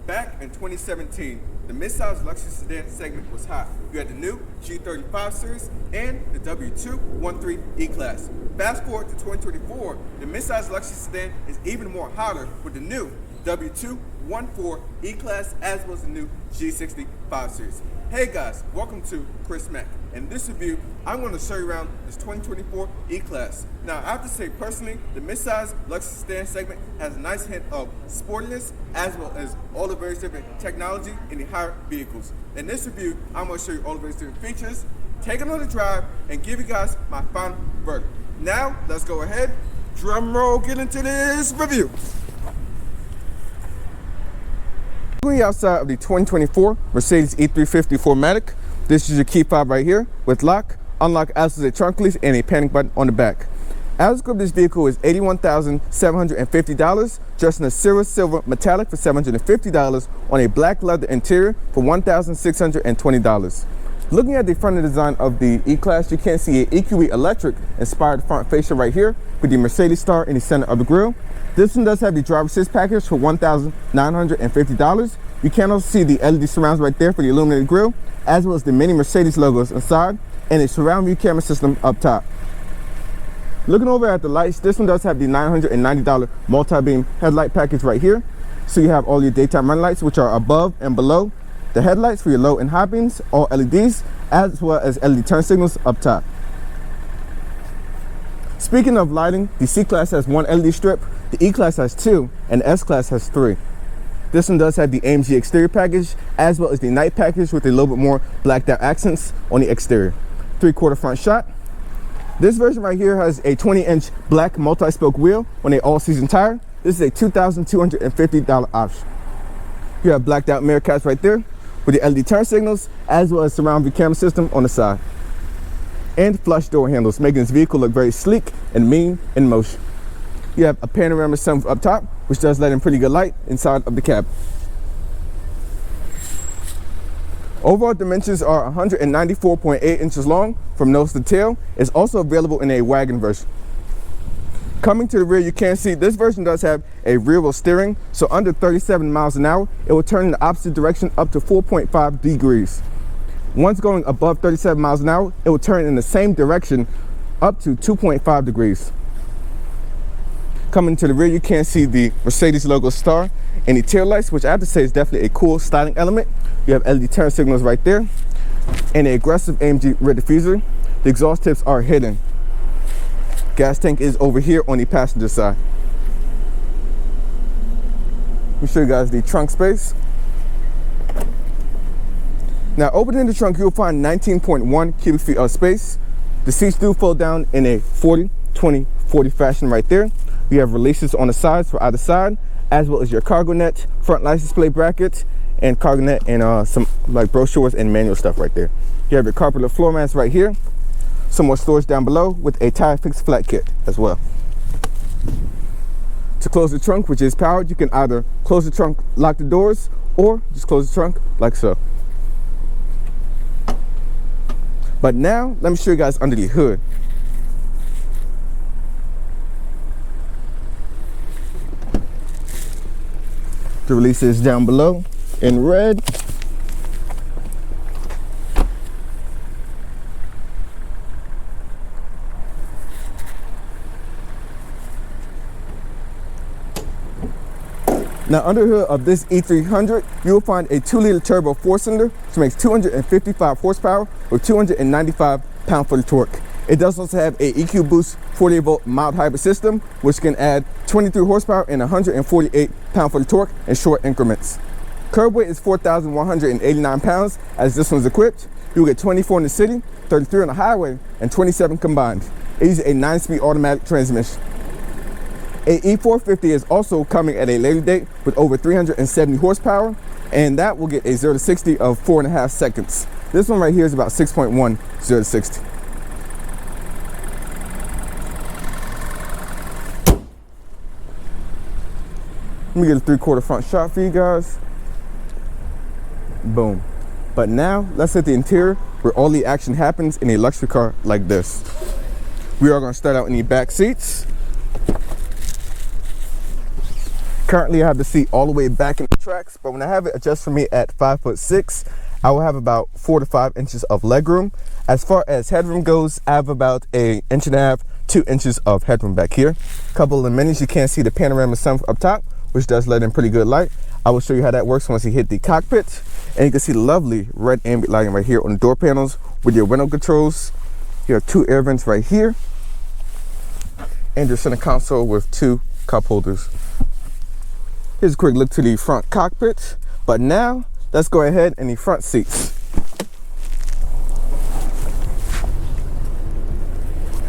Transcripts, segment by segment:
Back in 2017, the midsize luxury sedan segment was hot. You had the new G35 series and the W213 E-Class. Fast forward to 2024, the midsize luxury sedan is even more hotter with the new W214 E-Class as well as the new G65 series. Hey guys, welcome to Chris Mack. In this review, I'm going to show you around this 2024 E-Class. Now, I have to say personally, the midsize luxury sedan segment has a nice hint of sportiness as well as all the various different technology in the higher vehicles. In this review, I'm going to show you all the various different features, take it on a drive, and give you guys my final verdict. Now, let's go ahead, drum roll, get into this review. Going outside of the 2024 Mercedes E350 4Matic, this is your key fob right here with lock, unlock as well as a trunk release and a panic button on the back. Average score of this vehicle is $81,750, dressed in a Cirrus Silver Metallic for $750 on a black leather interior for $1,620. Looking at the front end design of the E-Class, you can see an EQE electric inspired front fascia right here with the Mercedes star in the center of the grille. This one does have the driver assist package for $1,950. You can also see the LED surrounds right there for the illuminated grille, as well as the many Mercedes logos inside and a surround view camera system up top. Looking over at the lights, this one does have the $990 multi-beam headlight package right here. So you have all your daytime running lights, which are above and below the headlights for your low and high beams, all LEDs, as well as LED turn signals up top. Speaking of lighting, the C-Class has one LED strip, the E-Class has two, and the S-Class has three. This one does have the AMG exterior package, as well as the night package with a little bit more blacked out accents on the exterior. 3/4 front shot. This version right here has a 20-inch black multi-spoke wheel on an all-season tire. This is a $2,250 option. You have blacked out mirror caps right there with the LED turn signals, as well as surround view camera system on the side. And flush door handles, making this vehicle look very sleek and mean in motion. You have a panoramic sunroof up top, which does let in pretty good light inside of the cab. Overall dimensions are 194.8 inches long from nose to tail. It's also available in a wagon version. Coming to the rear, you can see this version does have a rear wheel steering, so under 37 miles an hour, it will turn in the opposite direction up to 4.5 degrees. Once going above 37 miles an hour, it will turn in the same direction up to 2.5 degrees. Coming to the rear, you can see the Mercedes logo star and the tail lights, which I have to say is definitely a cool styling element. You have LED turn signals right there and an aggressive AMG rear diffuser. The exhaust tips are hidden. Gas tank is over here on the passenger side. Let me show you guys the trunk space. Now, opening the trunk, you'll find 19.1 cubic feet of space. The seats do fold down in a 40-20-40 fashion right there. You have releases on the sides for either side, as well as your cargo net, front license plate bracket, and cargo net, and some like brochures and manual stuff right there. You have your carpeted floor mats right here. Some more storage down below with a tire fix flat kit as well. To close the trunk, which is powered, you can either close the trunk, lock the doors, or just close the trunk like so. But now, let me show you guys under the hood. The release is down below in red. Now, under the hood of this E300, you will find a 2-liter turbo 4-cylinder, which makes 255 horsepower with 295 pound-foot of torque. It does also have a EQ Boost 48-volt mild hybrid system, which can add 23 horsepower and 148 pound-foot of torque in short increments. Curb weight is 4,189 pounds, as this one's equipped. You will get 24 in the city, 33 on the highway, and 27 combined. It uses a 9-speed automatic transmission. A E450 is also coming at a later date with over 370 horsepower, and that will get a 0 to 60 of 4.5 seconds. This one right here is about 6.1 0 to 60. Let me get a 3/4 front shot for you guys. Boom. But now let's hit the interior where all the action happens in a luxury car like this. We are going to start out in the back seats. Currently, I have the seat all the way back in the tracks, but when I have it adjust for me at 5'6", I will have about 4 to 5 inches of legroom. As far as headroom goes, I have about an inch and a half, 2 inches of headroom back here. Couple of minis, you can't see the panorama sunroof up top, which does let in pretty good light. I will show you how that works once you hit the cockpit. And you can see the lovely red ambient lighting right here on the door panels with your window controls. You have 2 air vents right here. And your center console with 2 cup holders. Here's a quick look to the front cockpit. But now, let's go ahead in the front seats.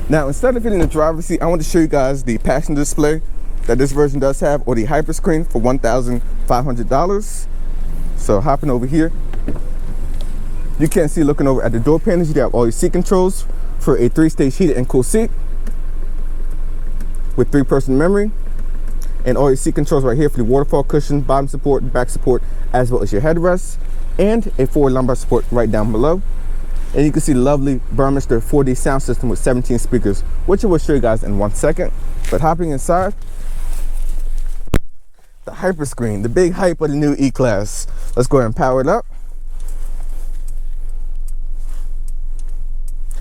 Now, instead of hitting the driver's seat, I want to show you guys the passenger display that this version does have, or the Hyperscreen for $1,500. So hopping over here, you can see looking over at the door panels, you have all your seat controls for a 3-stage heated and cool seat with 3-person memory, and all your seat controls right here for the waterfall cushion, bottom support, back support, as well as your headrest, and a forward lumbar support right down below. And you can see the lovely Burmester 4D sound system with 17 speakers, which I will show you guys in 1 second. But hopping inside, the Hyperscreen, the big hype of the new E-Class. Let's go ahead and power it up.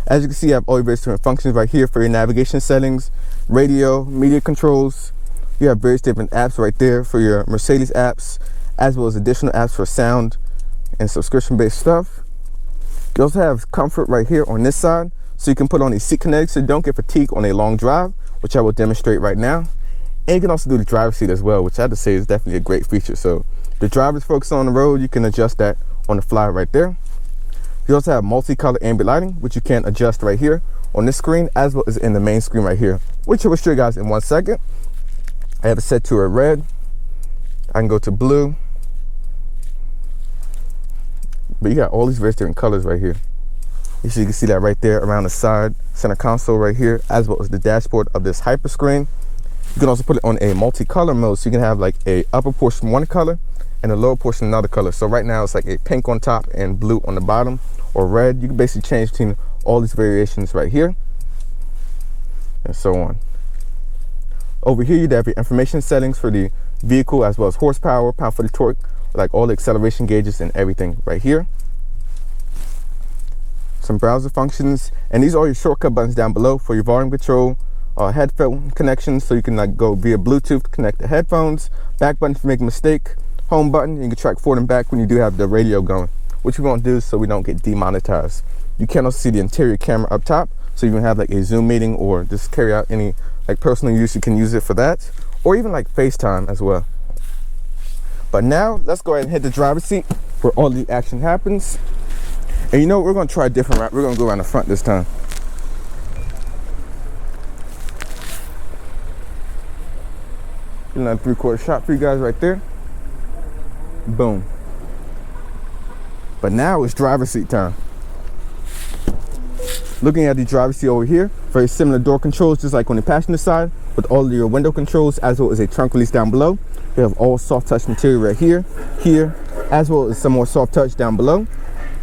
As you can see, you have all your various different functions right here for your navigation settings, radio, media controls. You have various different apps right there for your Mercedes apps, as well as additional apps for sound and subscription-based stuff. You also have comfort right here on this side, so you can put on a seat kinetic so you don't get fatigued on a long drive, which I will demonstrate right now. And you can also do the driver's seat as well, which I have to say is definitely a great feature. So the driver's focus on the road, you can adjust that on the fly right there. You also have multicolor ambient lighting, which you can adjust right here on this screen, as well as in the main screen right here, which I will show you guys in 1 second. I have it set to a red. I can go to blue. But you got all these various different colors right here. You can see that right there around the side center console right here, as well as the dashboard of this Hyperscreen. You can also put it on a multicolor mode, so you can have like a upper portion one color and a lower portion another color. So right now it's like a pink on top and blue on the bottom, or red. You can basically change between all these variations right here and so on. Over here you have your information settings for the vehicle, as well as horsepower, pound-foot torque, like all the acceleration gauges and everything right here. Some browser functions, and these are your shortcut buttons down below for your volume control, headphone connections, so you can like go via Bluetooth to connect the headphones, back button if you make a mistake, home button, you can track forward and back when you do have the radio going, which we won't do so we don't get demonetized. You can also see the interior camera up top, so you can have like a Zoom meeting or just carry out any like personal use. You can use it for that, or even like FaceTime as well. But now let's go ahead and hit the driver's seat where all the action happens. And you know, we're going to try a different route. We're going to go around the front this time. Another 3/4 shot for you guys right there. Boom. But now it's driver's seat time. Looking at the driver's seat over here, very similar door controls, just like on the passenger side, with all of your window controls, as well as a trunk release down below. We have all soft touch material right here, as well as some more soft touch down below.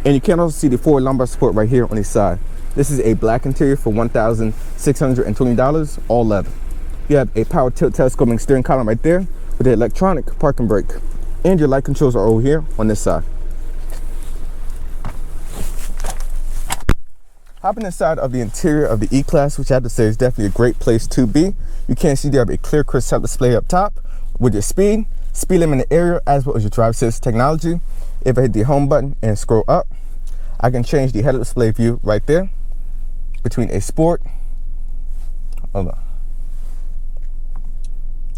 And you can also see the forward lumbar support right here on the side. This is a black interior for $1,620, all leather. You have a power tilt telescoping steering column right there with the electronic parking brake. And your light controls are over here on this side. Hopping inside of the interior of the E-Class, which I have to say is definitely a great place to be. You can see you have a clear crisp display up top with your speed limit in the area, as well as your driver assist technology. If I hit the home button and scroll up, I can change the head-up display view right there between a sport. Hold on.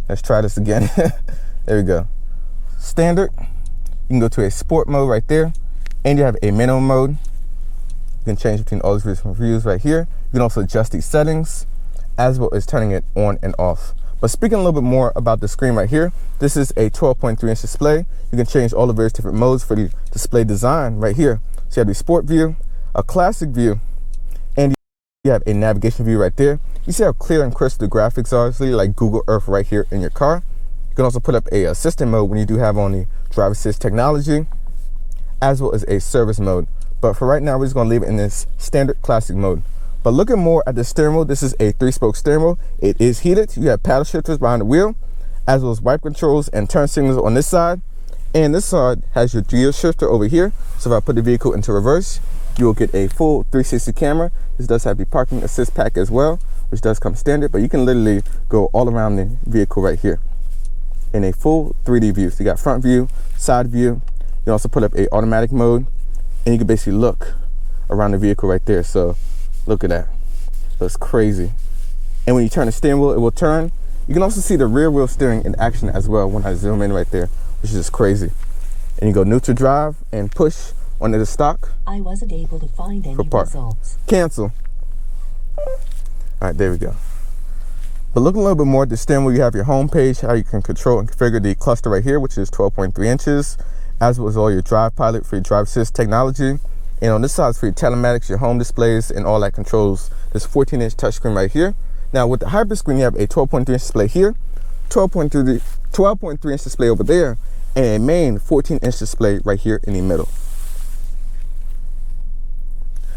Let's try this again. There we go. Standard. You can go to a sport mode right there, and you have a minimum mode. You can change between all these different views right here. You can also adjust these settings, as well as turning it on and off. But speaking a little bit more about the screen right here, this is a 12.3-inch display. You can change all the various different modes for the display design right here. So you have the sport view, a classic view, and you have a navigation view right there. You see how clear and crisp the graphics are. It's really like Google Earth right here in your car. You can also put up a assistant mode when you do have on the driver assist technology, as well as a service mode. But for right now, we're just going to leave it in this standard classic mode. But looking more at the steering wheel, this is a 3-spoke steering wheel. It is heated. You have paddle shifters behind the wheel, as well as wipe controls and turn signals on this side. And this side has your gear shifter over here. So if I put the vehicle into reverse, you will get a full 360 camera. This does have the parking assist pack as well, which does come standard, but you can literally go all around the vehicle right here in a full 3D view. So you got front view, side view. You can also put up a automatic mode, and you can basically look around the vehicle right there. So look at that. That's crazy. And when you turn the steering wheel, it will turn. You can also see the rear wheel steering in action as well when I zoom in right there, which is just crazy. And you go neutral drive and push onto the stock. I wasn't able to find any results. Cancel. All right, there we go. But looking a little bit more at the steering wheel, you have your home page, how you can control and configure the cluster right here, which is 12.3 inches, as well as all your drive pilot for your drive assist technology. And on this side is for your telematics, your home displays, and all that controls this 14-inch touchscreen right here. Now with the Hyperscreen, you have a 12.3 inch display here, 12.3 inch display over there, and a main 14-inch display right here in the middle.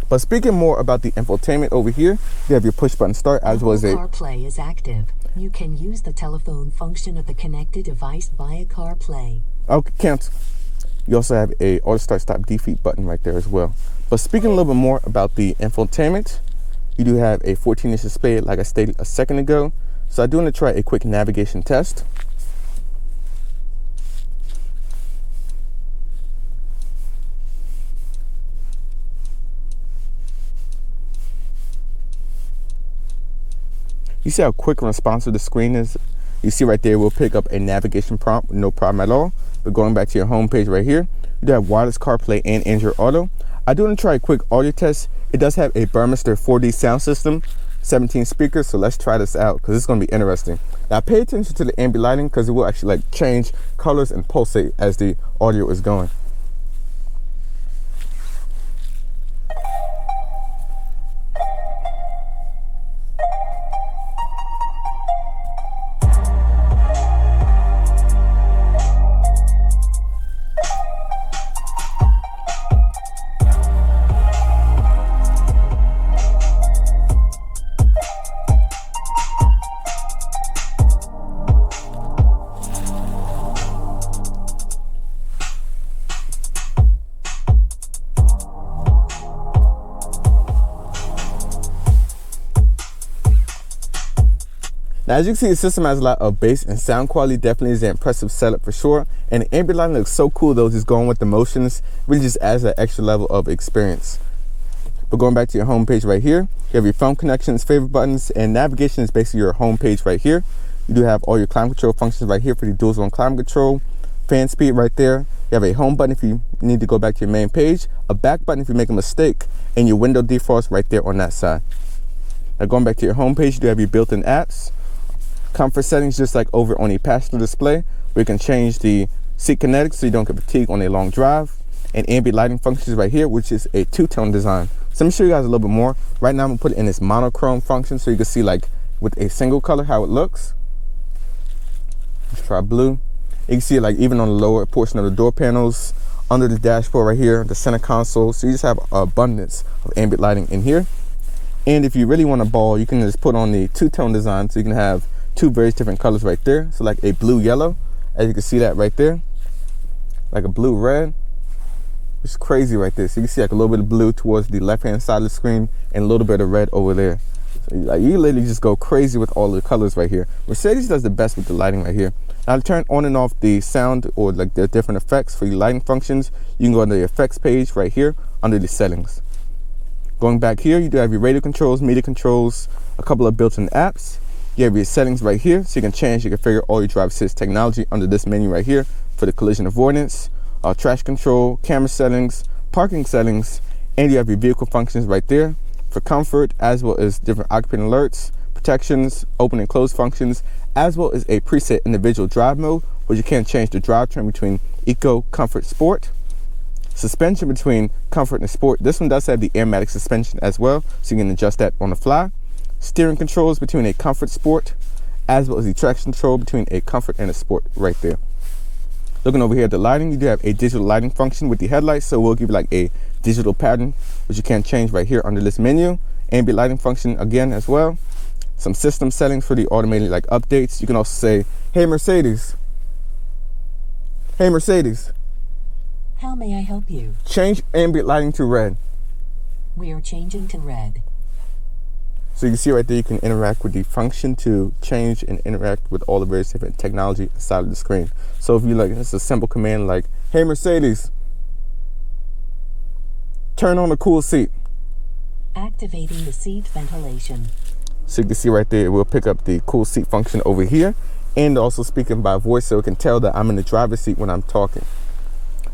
But speaking more about the infotainment over here, you have your push button start as well as a CarPlay is active. You can use the telephone function of the connected device via CarPlay. Okay, cancel. You also have a auto start stop defeat button right there as well. But speaking a little bit more about the infotainment, you do have a 14-inch display like I stated a second ago. So I do want to try a quick navigation test. You see how quick and responsive the screen is? You see right there, we'll pick up a navigation prompt, no problem at all. But going back to your home page right here, you do have wireless CarPlay and Android Auto. I do want to try a quick audio test. It does have a Burmester 4D sound system, 17 speakers, so let's try this out because it's going to be interesting. Now pay attention to the ambient lighting because it will actually like change colors and pulsate as the audio is going. Now, as you can see, the system has a lot of bass and sound quality. Definitely is an impressive setup for sure. And the ambient lighting looks so cool though, just going with the motions really just adds that extra level of experience. But going back to your home page right here, you have your phone connections, favorite buttons, and navigation is basically your home page right here. You do have all your climate control functions right here for the dual zone climate control, fan speed right there. You have a home button if you need to go back to your main page, a back button if you make a mistake, and your window defrost right there on that side. Now going back to your home page, you do have your built-in apps. Comfort settings just like over on the passenger display, where you can change the seat kinetics so you don't get fatigued on a long drive, and ambient lighting functions right here, which is a two-tone design. So let me show you guys a little bit more. Right now I'm gonna put it in this monochrome function so you can see like with a single color how it looks. Let's try blue. You can see it like even on the lower portion of the door panels, under the dashboard right here, the center console. So you just have an abundance of ambient lighting in here. And if you really want to ball, you can just put on the two-tone design so you can have two very different colors right there. So like a blue yellow, as you can see that right there, like a blue red, which is crazy right there. So you can see like a little bit of blue towards the left hand side of the screen and a little bit of red over there. So like you literally just go crazy with all the colors right here. Mercedes does the best with the lighting right here. Now to turn on and off the sound or like the different effects for your lighting functions, you can go under the effects page right here under the settings. Going back here, you do have your radio controls, media controls, a couple of built-in apps. You have your settings right here, so you can change, you can configure all your drive assist technology under this menu right here for the collision avoidance, trash control, camera settings, parking settings, and you have your vehicle functions right there for comfort, as well as different occupant alerts, protections, open and close functions, as well as a preset individual drive mode, where you can change the drivetrain between eco, comfort, sport. Suspension between comfort and sport. This one does have the airmatic suspension as well, so you can adjust that on the fly. Steering controls between a comfort sport, as well as the traction control between a comfort and a sport right there. Looking over here at the lighting, you do have a digital lighting function with the headlights, so we'll give you like a digital pattern, which you can change right here under this menu. Ambient lighting function again as well. some system settings for the automated like updates. You can also say, hey Mercedes, How may I help you? change ambient lighting to red. We are changing to red. So you can see right there, you can interact with the function to change and interact with all the various different technology inside of the screen. So if you like, it's a simple command like, hey Mercedes, turn on the cool seat. Activating the seat ventilation. So you can see right there, it will pick up the cool seat function over here, and also speaking by voice, so it can tell that I'm in the driver's seat when I'm talking.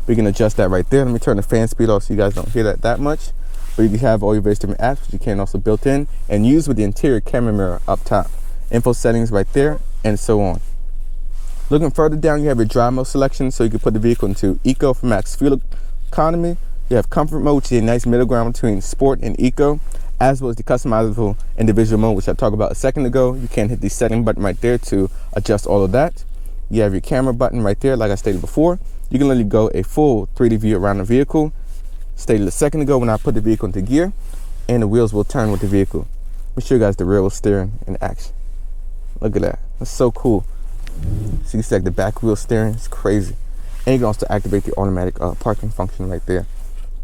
We can adjust that right there. Let me turn the fan speed off so you guys don't hear that much. But you can have all your various different apps, which you can also built in and use with the interior camera mirror up top. Info settings right there, and so on. Looking further down, you have your drive mode selection, so you can put the vehicle into eco for max fuel economy. You have comfort mode, which is a nice middle ground between sport and eco, as well as the customizable individual mode, which I talked about a second ago. You can hit the setting button right there to adjust all of that. You have your camera button right there, like I stated before. You can literally go a full 3D view around the vehicle. Stated a second ago when I put the vehicle into gear, and the wheels will turn with the vehicle. Let me show you guys the rear wheel steering in action. Look at that, that's so cool. So you see like the back wheel steering, it's crazy. And you can also activate the automatic parking function right there.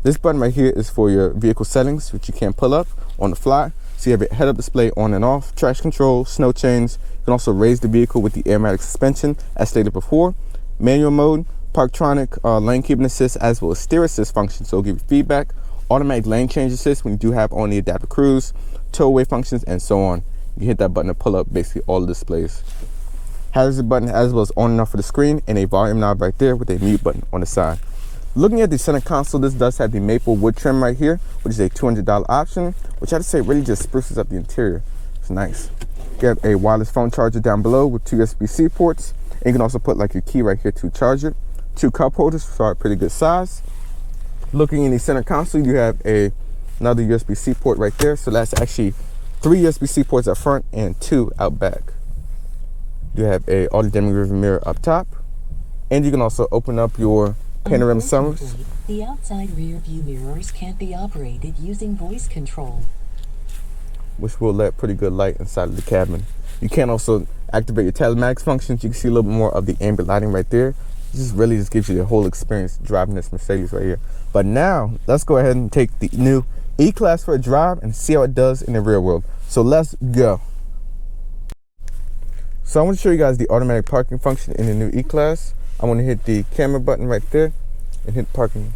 This button right here is for your vehicle settings, which you can pull up on the fly. So you have your head-up display on and off, traction control, snow chains. You can also raise the vehicle with the airmatic suspension, as stated before. Manual mode, Parktronic lane keeping assist, as well as steer assist function, so it'll give you feedback. Automatic lane change assist when you do have on the adaptive cruise, tow away functions, and so on. You can hit that button to pull up basically all the displays. Hazard button as well as on and off of the screen, and a volume knob right there with a mute button on the side. Looking at the center console, this does have the maple wood trim right here, which is a $200 option, which I have to say really just spruces up the interior. It's nice. You have a wireless phone charger down below with 2 USB-C ports, and you can also put like your key right here to charge it. 2 cup holders, which are a pretty good size. Looking in the center console, you have another USB-C port right there, so that's actually 3 USB-C ports up front and 2 out back. You have a auto dimming rearview mirror up top, and you can also open up your panoramic sunroofs. The outside rear view mirrors can't be operated using voice control, which will let pretty good light inside of the cabin. You can also activate your telematics functions. You can see a little bit more of the ambient lighting right there. This really just gives you the whole experience driving this Mercedes right here. But now let's go ahead and take the new E-Class for a drive and see how it does in the real world. So let's go. So I want to show you guys the automatic parking function in the new E-Class. I want to hit the camera button right there and hit parking.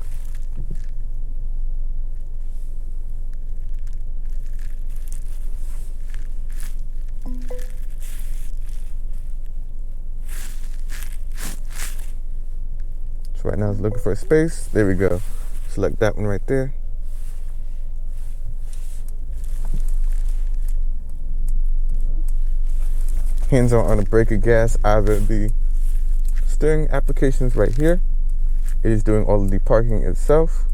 So right now it's looking for a space. There we go. Select that one right there. Hands on the brake or gas, either the steering applications right here. It is doing all of the parking itself.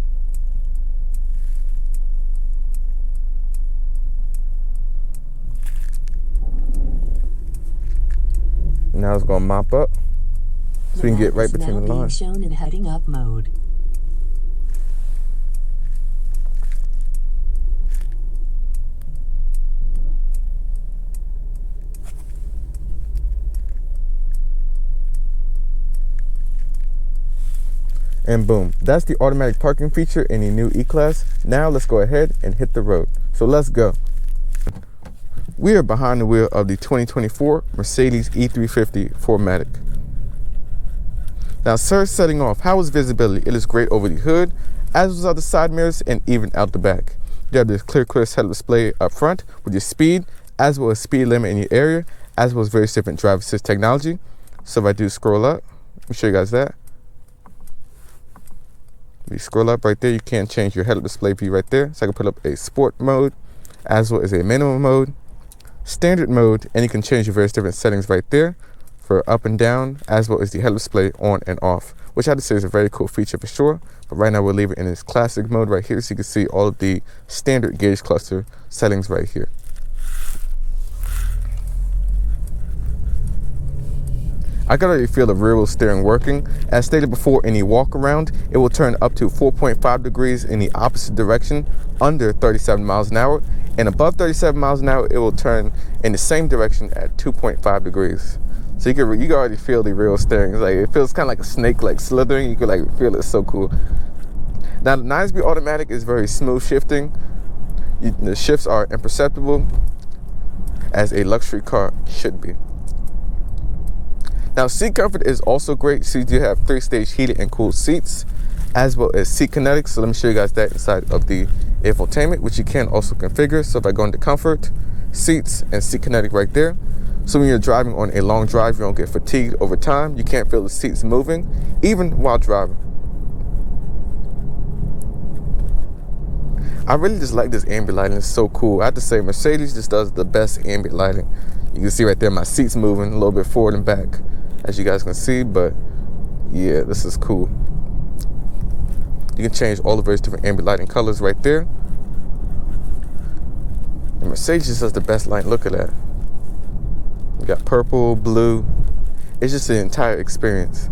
Now it's gonna mop up, so we can get right between the lines. Shown in heading up mode. And boom, that's the automatic parking feature in the new E-Class. Now let's go ahead and hit the road. So let's go. We are behind the wheel of the 2024 Mercedes E350 4Matic. Now, sir, setting off, how is visibility? It is great over the hood, as well as the side mirrors and even out the back. You have this clear head display up front with your speed, as well as speed limit in your area, as well as various different driver assist technology. So if I do scroll up, let me show you guys that. If you scroll up right there, you can change your head-up display view right there. So I can put up a sport mode, as well as a minimum mode, standard mode, and you can change your various different settings right there for up and down, as well as the head-up display on and off, which I have to say is a very cool feature for sure. But right now we'll leave it in its classic mode right here, so you can see all of the standard gauge cluster settings right here. I can already feel the rear wheel steering working. As stated before, in the Walkaround, it will turn up to 4.5 degrees in the opposite direction under 37 miles an hour, and above 37 miles an hour, it will turn in the same direction at 2.5 degrees. So you can already feel the rear wheel steering. It's like, it feels kind of like a snake, like slithering. You can like feel it. It's so cool. Now the 9-speed automatic is very smooth shifting. The shifts are imperceptible, as a luxury car should be. Now, seat comfort is also great. So you do have 3-stage heated and cooled seats, as well as seat kinetics. So let me show you guys that inside of the infotainment, which you can also configure. So if I go into comfort, seats, and seat kinetic right there. So when you're driving on a long drive, you don't get fatigued over time. You can't feel the seats moving, even while driving. I really just like this ambient lighting. It's so cool. I have to say, Mercedes just does the best ambient lighting. You can see right there my seats moving a little bit forward and back, as you guys can see, but yeah, this is cool. You can change all the various different ambient lighting colors right there. And Mercedes just does the best light. Look at that. You got purple, blue. It's just an entire experience.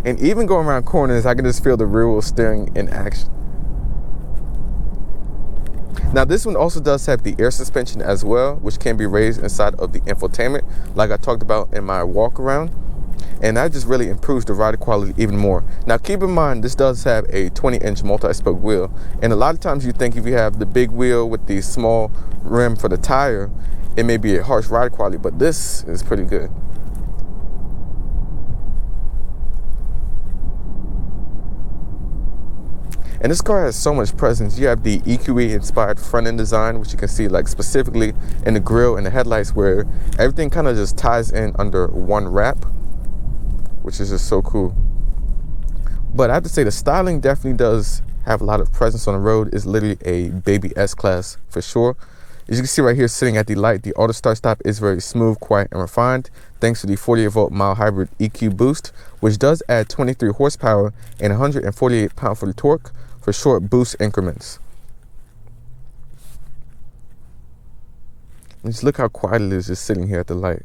And even going around corners, I can just feel the rear wheel steering in action. Now this one also does have the air suspension as well, which can be raised inside of the infotainment, like I talked about in my walk around. And that just really improves the rider quality even more. Now keep in mind, this does have a 20-inch multi-spoke wheel. And a lot of times you think if you have the big wheel with the small rim for the tire, it may be a harsh rider quality, but this is pretty good. And this car has so much presence. You have the EQE inspired front end design, which you can see like specifically in the grille and the headlights, where everything kind of just ties in under one wrap, which is just so cool. But I have to say, the styling definitely does have a lot of presence on the road. It's literally a baby S-Class for sure. As you can see right here, sitting at the light, the auto start stop is very smooth, quiet, and refined, thanks to the 48-volt mild hybrid EQ boost, which does add 23 horsepower and 148 pound-feet of torque for short boost increments. And just look how quiet it is just sitting here at the light.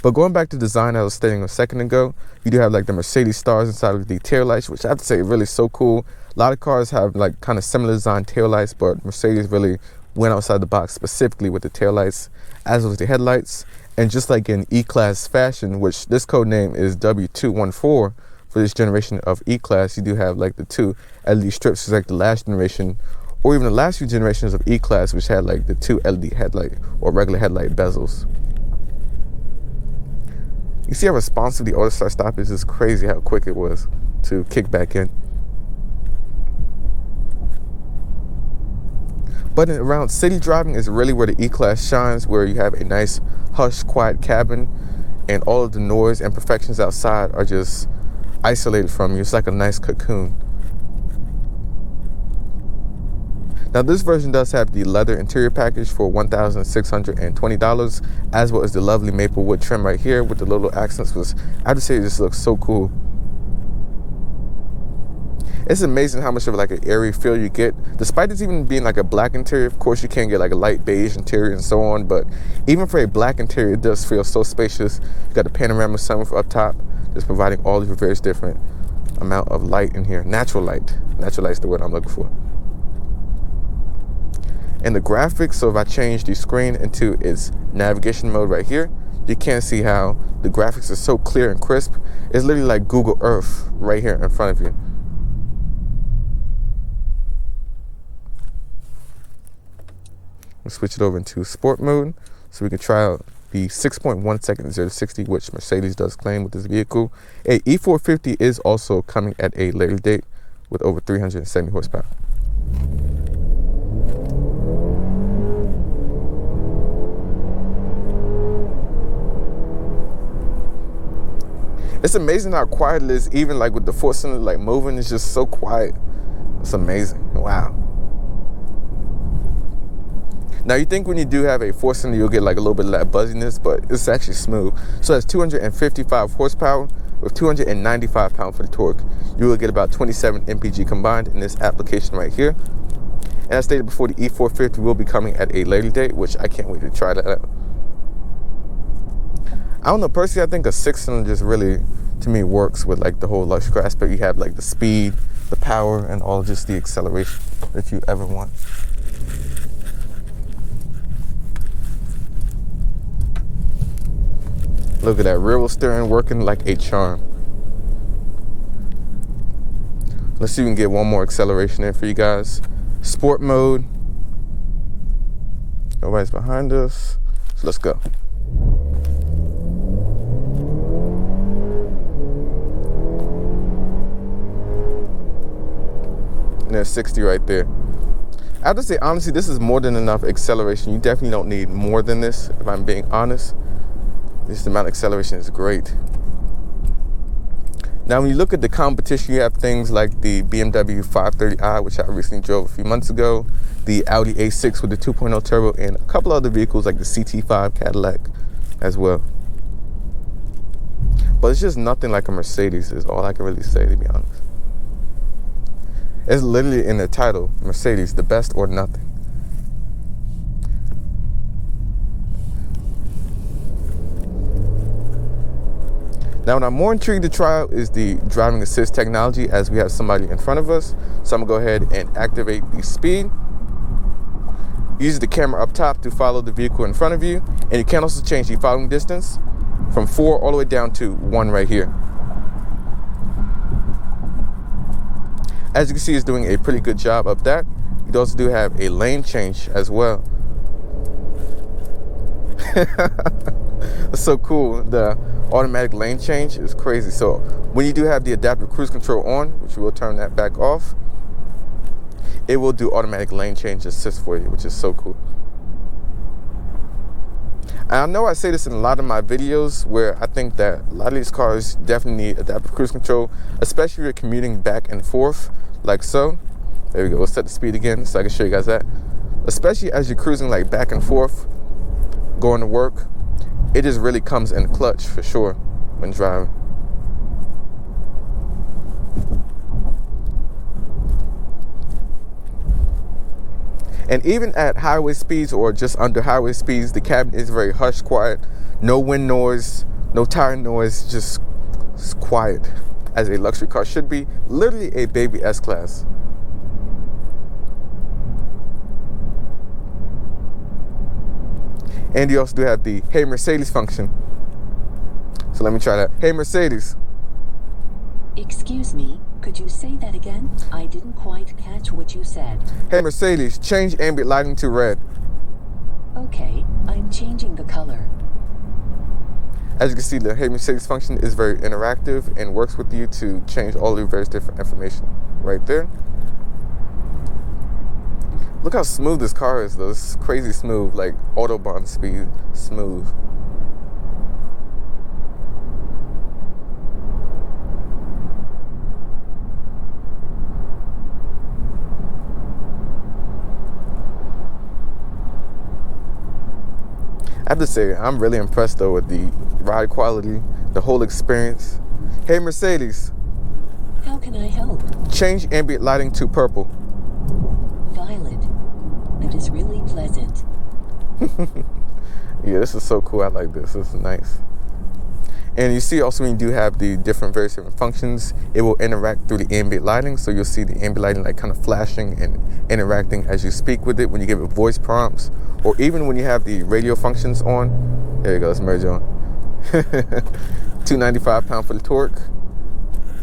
But going back to design, I was stating a second ago, you do have like the Mercedes stars inside of the taillights, which I have to say really so cool. A lot of cars have like kind of similar design taillights, but Mercedes really went outside the box specifically with the taillights as well as the headlights. And just like in E-Class fashion, which this code name is W214 for this generation of E-Class, you do have like the 2 LED strips, just like the last generation, or even the last few generations of E-Class, which had like the 2 LED headlight or regular headlight bezels. You see how responsive the auto start stop is? It's crazy how quick it was to kick back in. But around city driving is really where the E-Class shines, where you have a nice, hush, quiet cabin, and all of the noise and imperfections outside are just isolated from you. It's like a nice cocoon. Now this version does have the leather interior package for $1,620, as well as the lovely maple wood trim right here with the little accents, which I have to say just looks so cool. It's amazing how much of like an airy feel you get, despite this even being like a black interior. Of course you can get like a light beige interior and so on, but even for a black interior, it does feel so spacious. You got the panoramic sunroof up top, just providing all of your various different amount of light in here. Natural light. Natural light's the word I'm looking for. And the graphics, so if I change the screen into its navigation mode right here, you can see how the graphics are so clear and crisp. It's literally like Google Earth right here in front of you. We'll switch it over into sport mode so we can try out the 6.1 second 0 to 60, which Mercedes does claim with this vehicle. A E450 is also coming at a later date with over 370 horsepower. It's amazing how quiet it is, even like with the 4-cylinder like moving, it's just so quiet. It's amazing. Wow. Now you think when you do have a 4-cylinder, you'll get like a little bit of that buzziness, but it's actually smooth. So that's 255 horsepower with 295 pound-feet of torque. You will get about 27 mpg combined in this application right here. And as stated before, the E450 will be coming at a later date, which I can't wait to try that out. don't know, personally I think a 6-cylinder just really, to me, works with like the whole luxury car aspect. You have like the speed, the power, and all just the acceleration that you ever want. Look at that rear wheel steering working like a charm. Let's see if we can get one more acceleration in for you guys. Sport mode. Nobody's behind us, so let's go. And there's 60 right there. I have to say, honestly, this is more than enough acceleration. You definitely don't need more than this, if I'm being honest. This amount of acceleration is great. Now, when you look at the competition, you have things like the BMW 530i, which I recently drove a few months ago, the Audi A6 with the 2.0 turbo, and a couple other vehicles like the CT5 Cadillac as well. But it's just nothing like a Mercedes, is all I can really say, to be honest. It's literally in the title, Mercedes, the best or nothing. Now, what I'm more intrigued to try out is the driving assist technology, as we have somebody in front of us. So I'm gonna go ahead and activate the speed. Use the camera up top to follow the vehicle in front of you. And you can also change the following distance from 4 all the way down to 1 right here. As you can see, it's doing a pretty good job of that. You also do have a lane change as well. That's so cool. The automatic lane change is crazy. So when you do have the adaptive cruise control on, which we'll turn that back off, it will do automatic lane change assist for you, which is so cool. And I know I say this in a lot of my videos, where I think that a lot of these cars definitely need adaptive cruise control, especially if you're commuting back and forth like so. There we go. We'll set the speed again so I can show you guys that. Especially as you're cruising like back and forth, going to work, it just really comes in clutch for sure when driving. And even at highway speeds or just under highway speeds, the cabin is very hush quiet. No wind noise, no tire noise, just quiet, as a luxury car should be. Literally a baby S-Class. And you also do have the Hey Mercedes function. So let me try that. Hey Mercedes. Excuse me, could you say that again? I didn't quite catch what you said. Hey Mercedes, change ambient lighting to red. Okay, I'm changing the color. As you can see, the Hey Mercedes function is very interactive and works with you to change all your various different information right there. Look how smooth this car is, though. It's crazy smooth, like Autobahn speed smooth. I have to say, I'm really impressed though with the ride quality, the whole experience. Hey Mercedes. How can I help? Change ambient lighting to purple. Violet. That is really pleasant. Yeah, this is so cool. I like this. This is nice. And you see also when you do have the various different functions, it will interact through the ambient lighting. So you'll see the ambient lighting like kind of flashing and interacting as you speak with it when you give it voice prompts, or even when you have the radio functions on. There you go, let's merge on. 295 pound for the torque.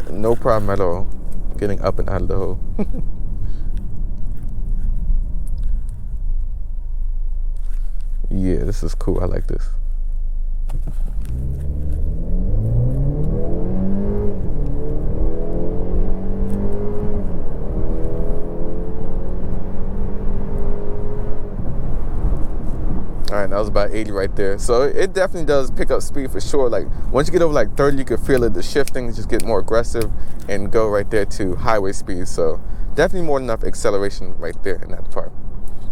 No problem at all getting up and out of the hole. Yeah, this is cool. I like this. All right, that was about 80 right there. So it definitely does pick up speed for sure. Like once you get over like 30, you can feel it. The shifting just get more aggressive and go right there to highway speed. So definitely more than enough acceleration right there in that part.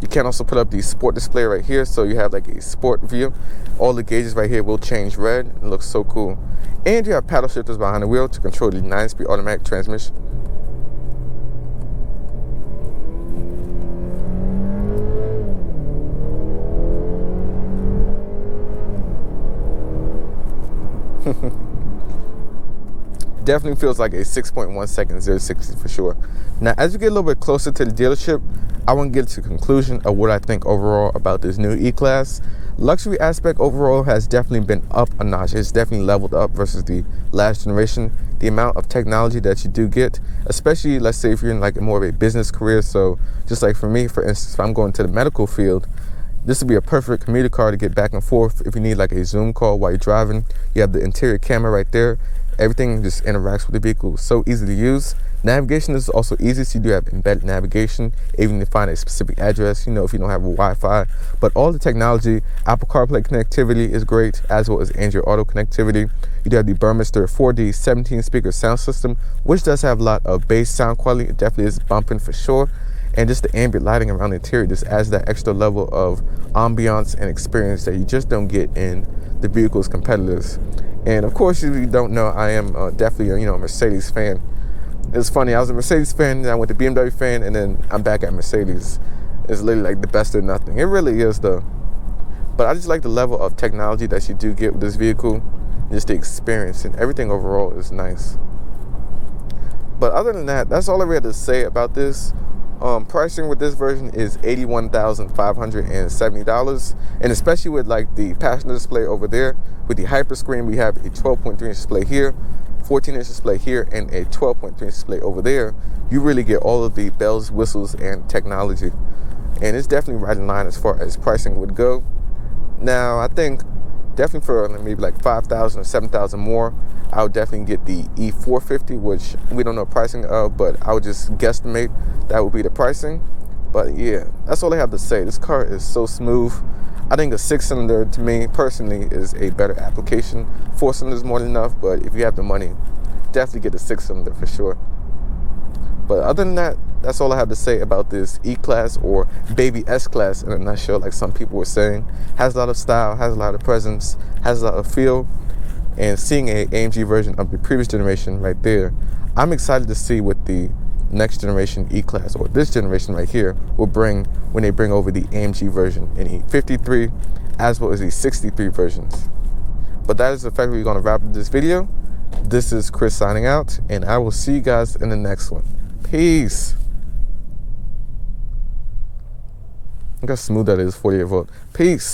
You can also put up the sport display right here, so you have like a sport view. All the gauges right here will change red. It looks so cool. And you have paddle shifters behind the wheel to control the 9-speed automatic transmission. definitely feels like a 6.1 second 0-60 for sure. Now, as we get a little bit closer to the dealership, I want to get to the conclusion of what I think overall about this new E-Class. Luxury aspect overall has definitely been up a notch. It's definitely leveled up versus the last generation. The amount of technology that you do get, especially let's say if you're in like more of a business career. So just like for me, for instance, if I'm going to the medical field, this would be a perfect commuter car to get back and forth. If you need like a Zoom call while you're driving, you have the interior camera right there. Everything just interacts with the vehicle. So easy to use. Navigation is also easy, so you do have embedded navigation, even to find a specific address, you know, if you don't have a Wi-Fi. But all the technology, Apple CarPlay connectivity is great, as well as Android Auto connectivity. You do have the Burmester 4D 17-speaker sound system, which does have a lot of bass sound quality. It definitely is bumping for sure. And just the ambient lighting around the interior just adds that extra level of ambiance and experience that you just don't get in the vehicle's competitors. And of course, if you don't know, I am definitely a Mercedes fan. It's funny, I was a Mercedes fan, then I went to BMW fan, and then I'm back at Mercedes. It's literally like the best of nothing. It really is though. But I just like the level of technology that you do get with this vehicle, just the experience, and everything overall is nice. But other than that, that's all I really had to say about this. Pricing with this version is $81,570, and especially with like the passenger display over there, with the Hyperscreen, we have a 12.3 inch display here, 14-inch display here, and a 12.3 inch display over there. You really get all of the bells, whistles, and technology, and it's definitely right in line as far as pricing would go. Now, I think definitely for maybe like $5,000 or $7,000 more, I would definitely get the E450, which we don't know pricing of, but I would just guesstimate that would be the pricing. But yeah, that's all I have to say. This car is so smooth. I think a 6-cylinder, to me personally, is a better application. 4-cylinders more than enough, but if you have the money, definitely get a 6-cylinder for sure. But other than that, that's all I have to say about this E-Class, or baby S-Class in a nutshell, like some people were saying. Has a lot of style, has a lot of presence, has a lot of feel. And seeing a AMG version of the previous generation right there, I'm excited to see what the next generation E-Class, or this generation right here, will bring when they bring over the AMG version in E53 as well as the 63 versions. But that is effectively going to wrap up this video. This is Chris signing out, and I will see you guys in the next one. Peace. Look how smooth that is, 48 volt. Peace.